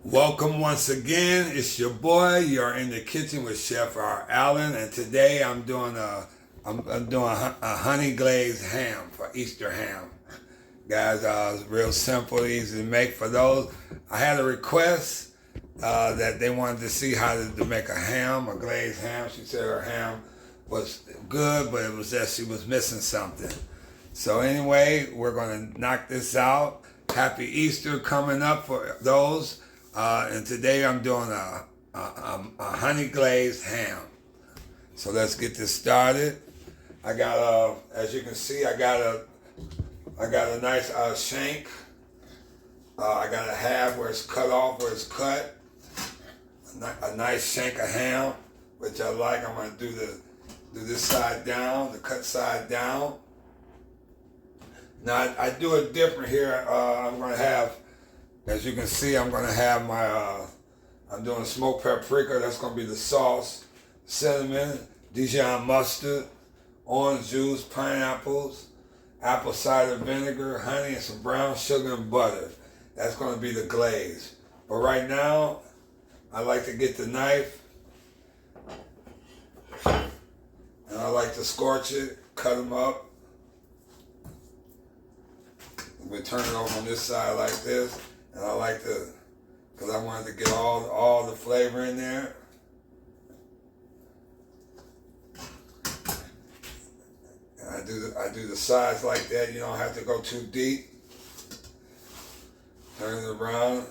Welcome once again. It's your boy. You're in the kitchen with Chef R. Allen, and today I'm doing a honey glazed ham for Easter ham. Guys, it's real simple, easy to make. For those, I had a request that they wanted to see how to make a ham, a glazed ham. She said her ham was good, but it was that she was missing something. So anyway, we're gonna knock this out. Happy Easter coming up for those. And today I'm doing a honey glazed ham. So let's get this started. I got as you can see, I got a nice shank. I got a half where it's cut off, where it's cut. A nice shank of ham, which I like. I'm gonna do this side down, the cut side down. Now I do it different here. I'm gonna have, as you can see, I'm gonna have my, I'm doing smoked paprika. That's gonna be the sauce, cinnamon, Dijon mustard, orange juice, pineapples, apple cider vinegar, honey, and some brown sugar and butter. That's gonna be the glaze. But right now, I like to get the knife, and I like to scorch it, cut them up. We turn it over on this side like this. And I like to, because I wanted to get all the flavor in there. And I do the sides like that. You don't have to go too deep. Turn it around,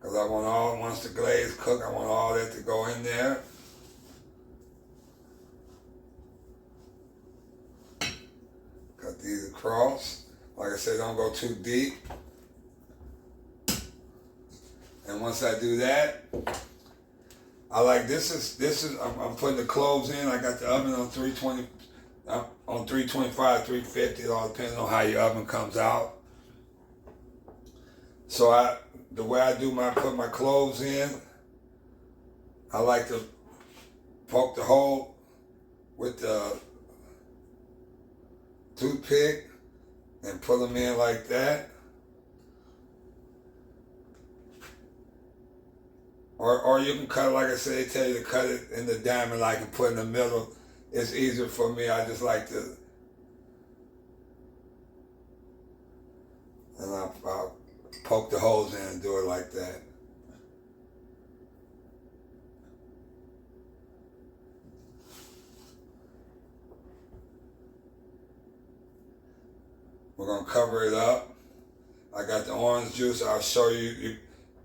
because I want once the glaze cook, I want all that to go in there. Cut these across. Like I said, don't go too deep. And once I do that, I like I'm putting the cloves in. I got the oven on 320, on 325, 350. It all depends on how your oven comes out. So the way I put my cloves in, I like to poke the hole with the toothpick and put them in like that. Or you can cut, like I said, they tell you to cut it in the diamond like and put in the middle. It's easier for me. I just like to, and I'll poke the holes in and do it like that. We're gonna cover it up. I got the orange juice. I'll show you.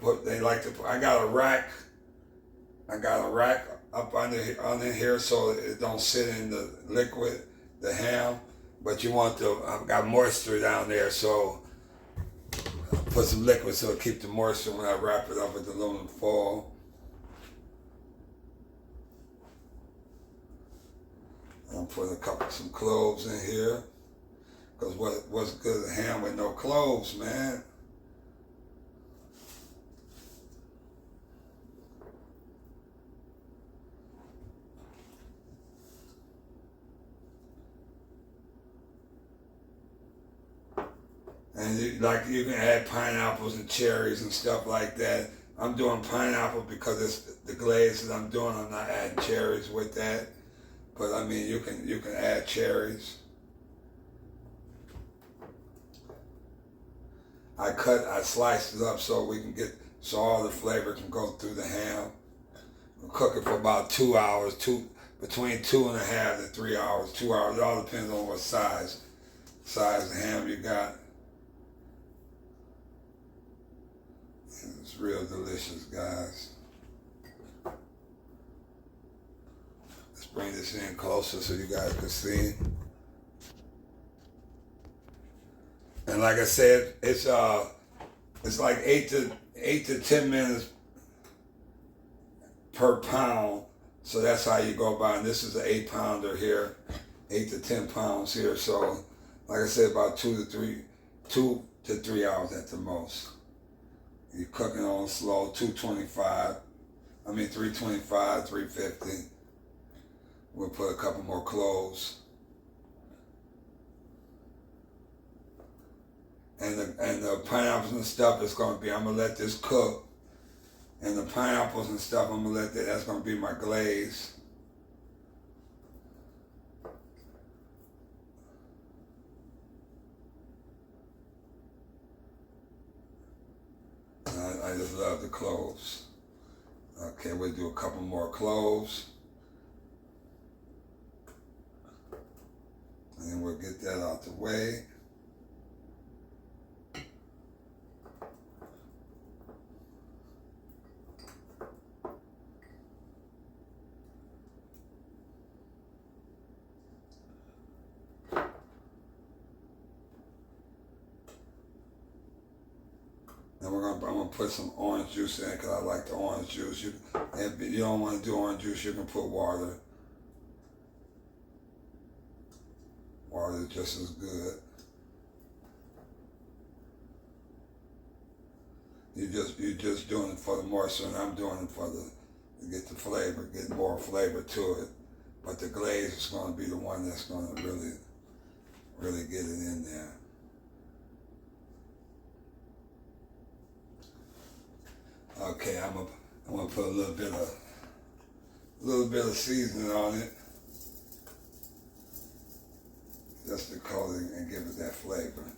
I got a rack up under here so it don't sit in the liquid, the ham, but I've got moisture down there, so I'll put some liquid so it'll keep the moisture when I wrap it up with the aluminum foil. I'm putting some cloves in here, because what's good as a ham with no cloves, man? And you can add pineapples and cherries and stuff like that. I'm doing pineapple because it's the glaze that I'm doing. I'm not adding cherries with that. But I mean, you can add cherries. I sliced it up so all the flavor can go through the ham. We'll cook it for about 2 hours, between 2.5 to 3 hours. 2 hours. It all depends on what size of ham you got. It's real delicious, guys. Let's bring this in closer so you guys can see. And like I said, it's like 8 to 10 minutes per pound. So that's how you go about it. And this is an 8-pounder here, 8 to 10 pounds here. So like I said, about 2 to 3 hours at the most. You're cooking on slow, 325, 350. We'll put a couple more cloves. And the pineapples and stuff is going to be, I'm going to let this cook And the pineapples and stuff, I'm gonna let that's gonna be my glaze. I just love the cloves. Okay, we'll do a couple more cloves. And then we'll get that out the way. Then I'm gonna put some orange juice in because I like the orange juice. If you don't want to do orange juice, you can put water. Water is just as good. You're just doing it for the moisture, and I'm doing it to get the flavor, get more flavor to it. But the glaze is going to be the one that's going to really get it in there. Okay, I'm gonna put a little bit of seasoning on it, just to coat it and give it that flavor.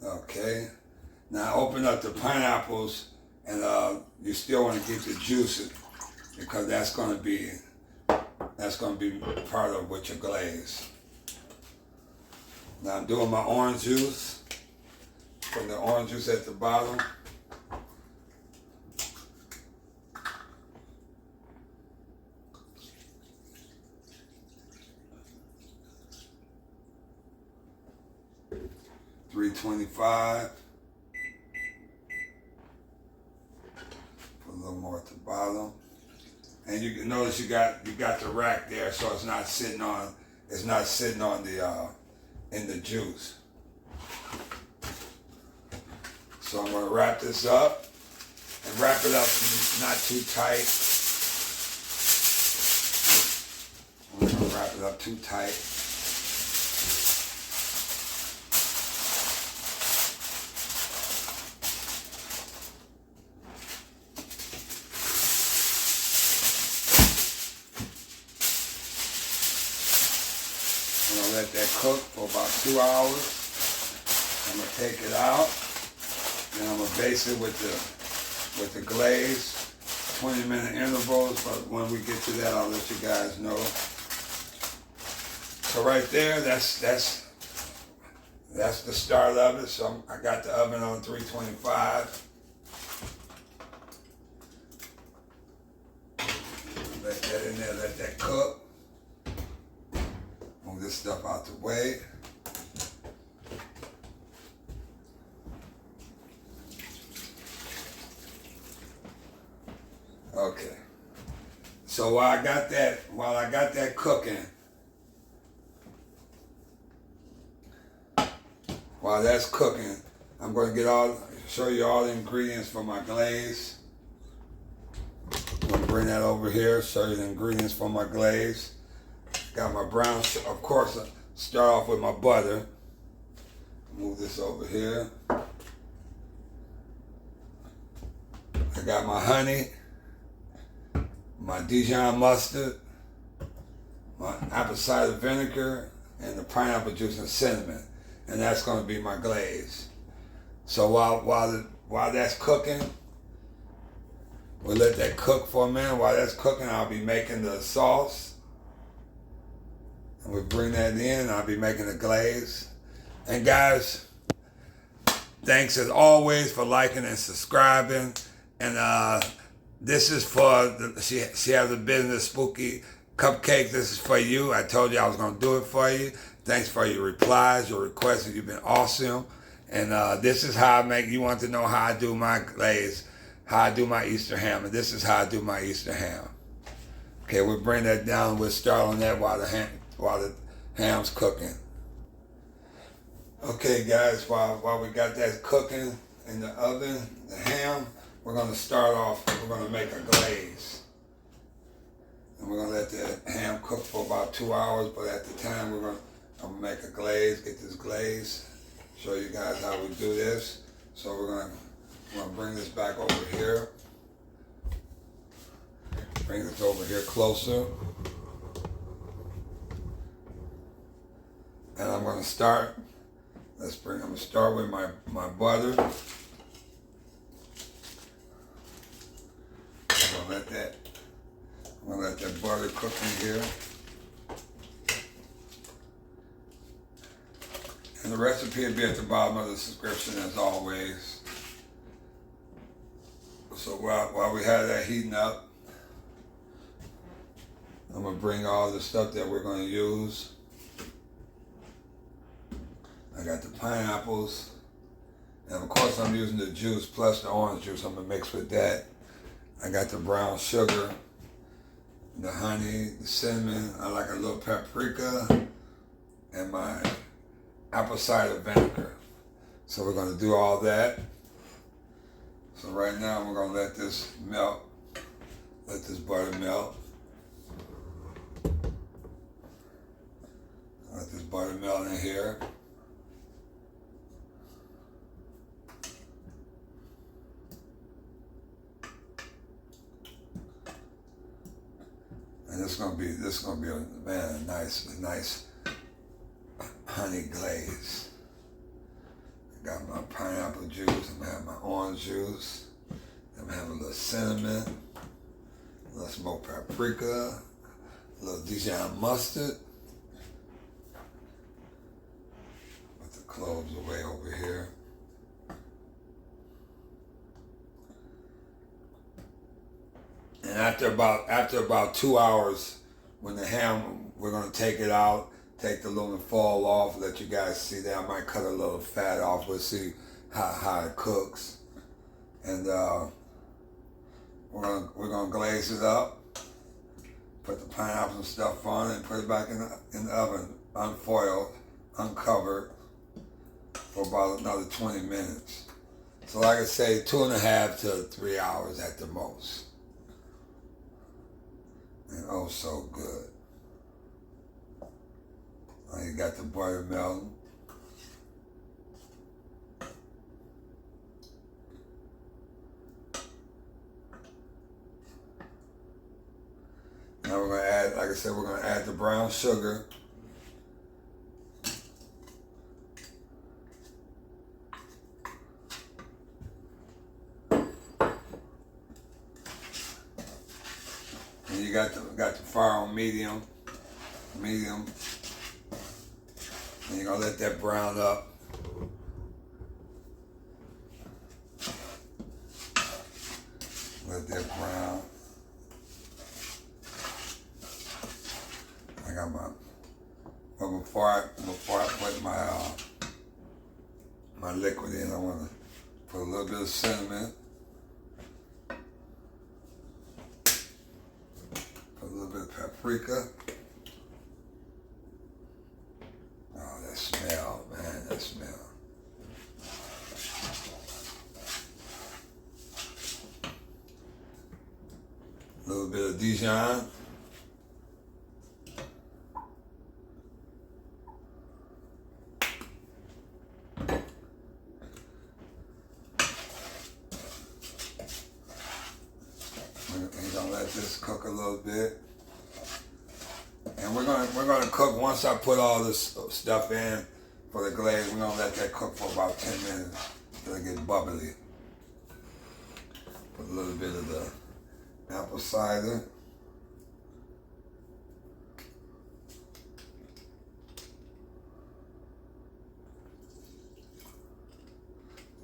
Okay, now open up the pineapples, and you still want to get the juice because that's gonna be part of what you glaze. Now I'm doing my orange juice. Putting the orange juice at the bottom. $3.25. Put a little more at the bottom. And you can notice you got the rack there, so it's not sitting on the in the juice. So I'm going to wrap this up and wrap it up not too tight. I'm going to wrap it up too tight. I'm going to let that cook for about 2 hours. I'm going to take it out. Then I'm gonna base it with the glaze, 20-minute intervals. But when we get to that, I'll let you guys know. So right there, that's the start of it. So I got the oven on 325. Let that in there, let that cook. Move this stuff out the way. Okay, so while I got that cooking, while that's cooking, I'm going to show you all the ingredients for my glaze. I'm going to bring that over here, show you the ingredients for my glaze. Got my brown, of course, I start off with my butter. Move this over here. I got my honey, my Dijon Mustard, my apple cider vinegar, and the pineapple juice and cinnamon. And that's going to be my glaze. So while that's cooking, we'll let that cook for a minute. While that's cooking, I'll be making the sauce. And we'll bring that in, I'll be making the glaze. And guys, thanks as always for liking and subscribing. And this is for, she has a business, Spooky Cupcake. This is for you. I told you I was going to do it for you. Thanks for your replies, your requests. You've been awesome. And this is how I make, you want to know how I do my glaze, how I do my Easter ham. And this is how I do my Easter ham. Okay, we'll bring that down. We'll start on that while the ham's cooking. Okay, guys, while we got that cooking in the oven, the ham, we're going to start off, we're going to make a glaze. And we're going to let the ham cook for about 2 hours, but at the time I'm going to make a glaze, get this glaze, show you guys how we do this. So we're gonna bring this back over here. Bring this over here closer. And I'm gonna start. I'm gonna start with my butter. I'm gonna let that butter cook in here. And the recipe will be at the bottom of the description as always. So while we have that heating up, I'm gonna bring all the stuff that we're gonna use. I got the pineapples, and of course I'm using the juice plus the orange juice. I'm gonna mix with that. I got the brown sugar, the honey, the cinnamon. I like a little paprika, and my apple cider vinegar. So we're gonna do all that. So right now we're gonna let this melt, let this butter melt. Let this butter melt in here. And this is gonna be a nice honey glaze. I got my pineapple juice. I'm gonna have my orange juice. I'm gonna have a little cinnamon, a little smoked paprika, a little Dijon mustard. Put the cloves away over here. And after about 2 hours, when the ham, we're gonna take it out, take the aluminum foil off, let you guys see that. I might cut a little fat off. We'll see how it cooks. And we're gonna glaze it up, put the pineapple and stuff on it, and put it back in the oven, unfoiled, uncovered, for about another 20 minutes. So like I say, 2.5 to 3 hours at the most. And oh, so good. Now you got the butter melting. Now we're gonna add, like I said, we're gonna add the brown sugar. And you got the fire on medium. And you're gonna let that brown up. Let that brown. I got my, but before I put my liquid in, I wanna put a little bit of cinnamon. Put a little bit of paprika. Oh, that smell, man, that smell. A little bit of Dijon. We're gonna let this cook a little bit. And we're gonna cook, once I put all this stuff in for the glaze, we're gonna let that cook for about 10 minutes till it gets bubbly. Put a little bit of the apple cider.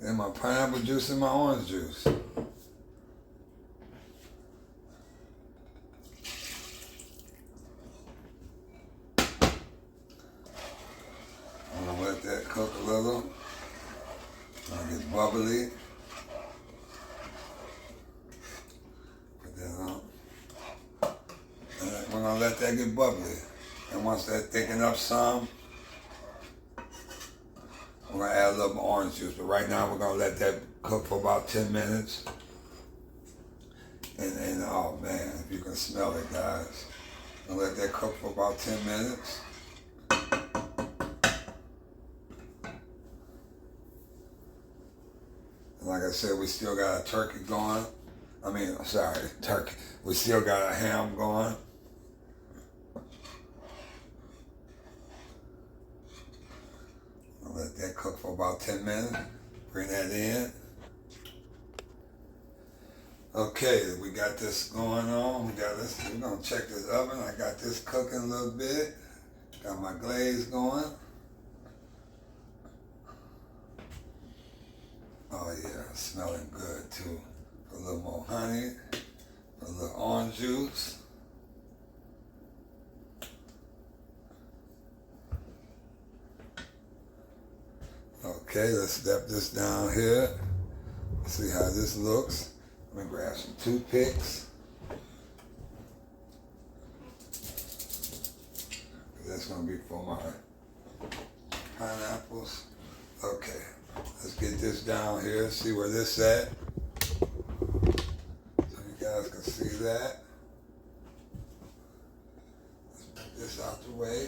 And my pineapple juice and my orange juice. Let that cook a little. I'll get bubbly. Put that on. And we're gonna let that get bubbly. And once that thicken up some, we're gonna add a little more orange juice. But right now we're gonna let that cook for about 10 minutes. And oh man, if you can smell it, guys. I'm gonna let that cook for about 10 minutes. I said, we still got a turkey going. Turkey. We still got a ham going. I'll let that cook for about 10 minutes. Bring that in. Okay, we got this going on. We're gonna check this oven. I got this cooking a little bit. Got my glaze going. Oh yeah, smelling good too. Put a little more honey, put a little orange juice. Okay, let's step this down here. See how this looks. Let me grab some toothpicks. That's gonna be for my pineapples. Okay, let's get this down here, see where this at. So you guys can see that. Let's put this out the way.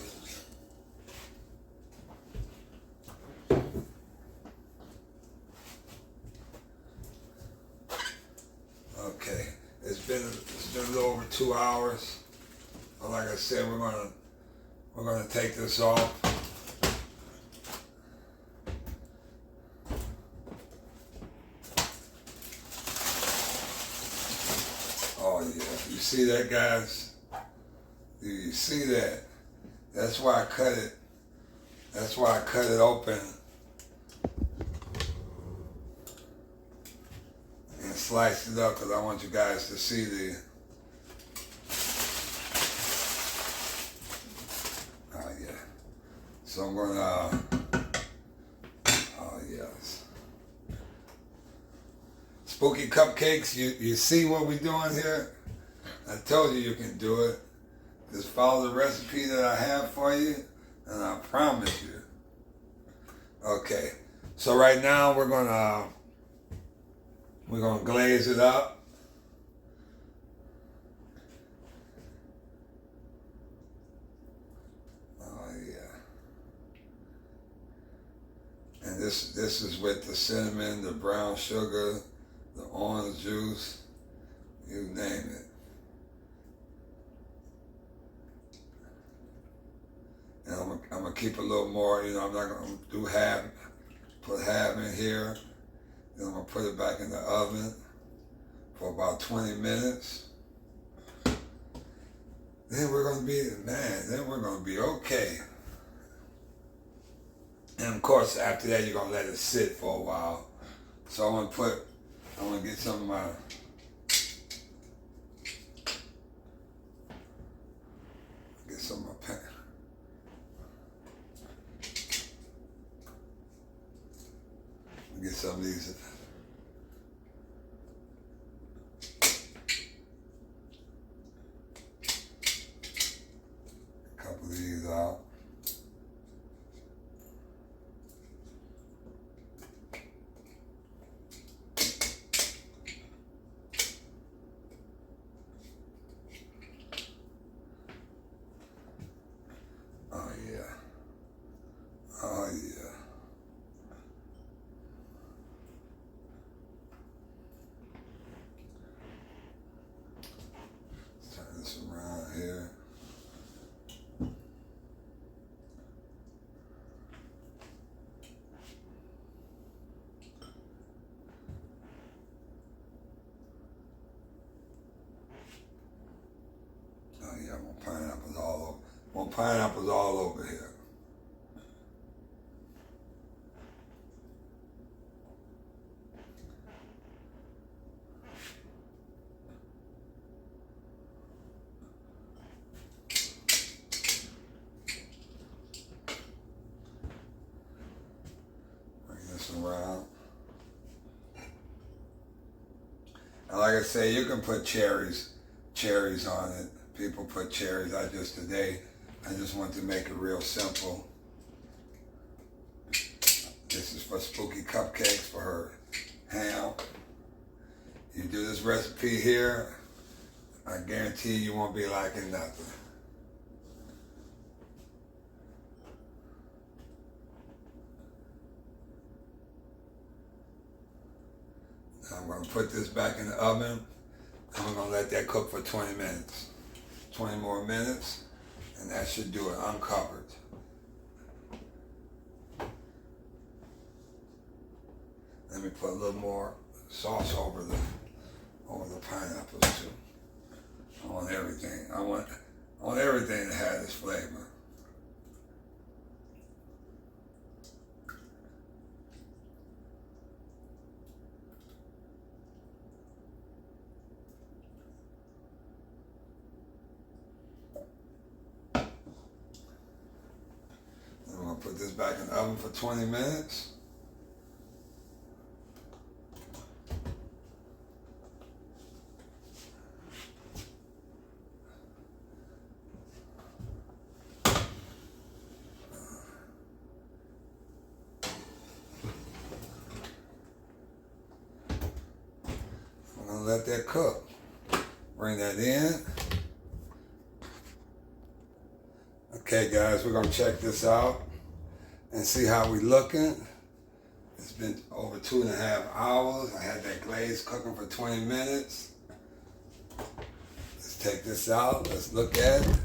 Okay, it's been a little over 2 hours. But like I said, we're gonna take this off. Oh yeah, you see that, guys? Do you see that? That's why I cut it. That's why I cut it open and sliced it up, because I want you guys to see the. Oh yeah. So I'm gonna. Oh yes. Spooky cupcakes. You see what we're doing here? I told you can do it. Just follow the recipe that I have for you, and I promise you. Okay. So right now we're gonna glaze it up. Oh yeah. And this is with the cinnamon, the brown sugar, the orange juice, you name it. And I'm gonna keep a little more, I'm not gonna do half, put half in here. Then I'm gonna put it back in the oven for about 20 minutes. Then we're gonna be okay. And of course, after that, you're gonna let it sit for a while. So I'm gonna get some of my, pan. Get some of these. A couple of these out. Oh yeah. Oh yeah. Around here. Oh yeah, I want pineapples all over. I want pineapples all over here. Around. And like I say, you can put cherries on it. People put cherries. I just want to make it real simple. This is for spooky cupcakes for her ham. You do this recipe here, I guarantee you won't be liking nothing. I'm going to put this back in the oven, and we're going to let that cook for 20 minutes. 20 more minutes, and that should do it uncovered. Let me put a little more sauce over the pineapples too. I want everything. I want everything to have this flavor. I'm gonna put this back in the oven for 20 minutes. Let that cook. Bring that in. Okay guys, we're gonna check this out and see how we looking. It's been over 2.5 hours. I had that glaze cooking for 20 minutes. Let's take this out. Let's look at it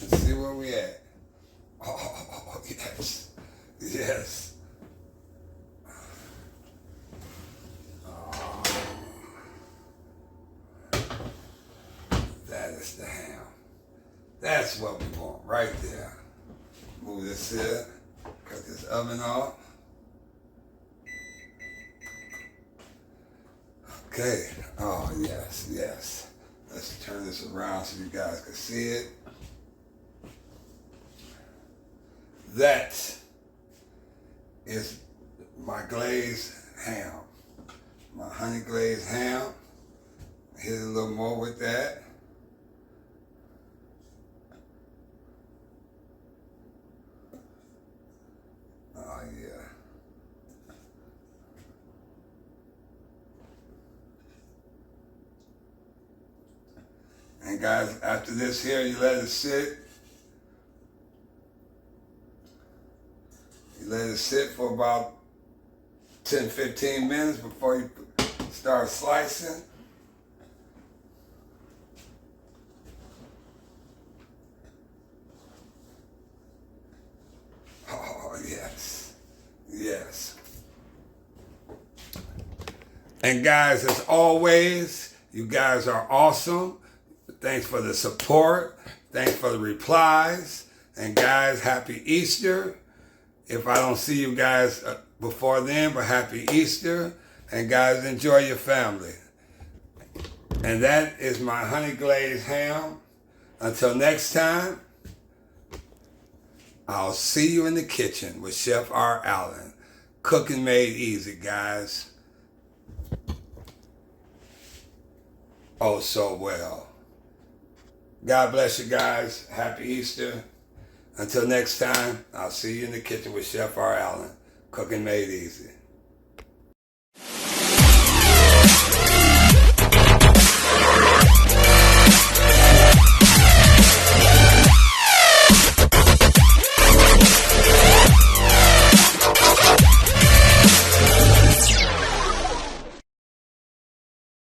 and see where we at. Oh, yes. Yes. The ham. That's what we want right there. Move this here. Cut this oven off. Okay. Oh, yes, yes. Let's turn this around so you guys can see it. That is my glazed ham. My honey glazed ham. Hit it a little more with that. Oh, yeah. And guys, after this here, you let it sit. You let it sit for about 10-15 minutes before you start slicing. Oh, yes. Yes. And guys, as always, you guys are awesome. Thanks for the support. Thanks for the replies. And guys, happy Easter. If I don't see you guys before then, but happy Easter. And guys, enjoy your family. And that is my honey glazed ham. Until next time, I'll see you in the kitchen with Chef R. Allen. Cooking made easy, guys. Oh, so well. God bless you guys. Happy Easter. Until next time, I'll see you in the kitchen with Chef R. Allen. Cooking made easy.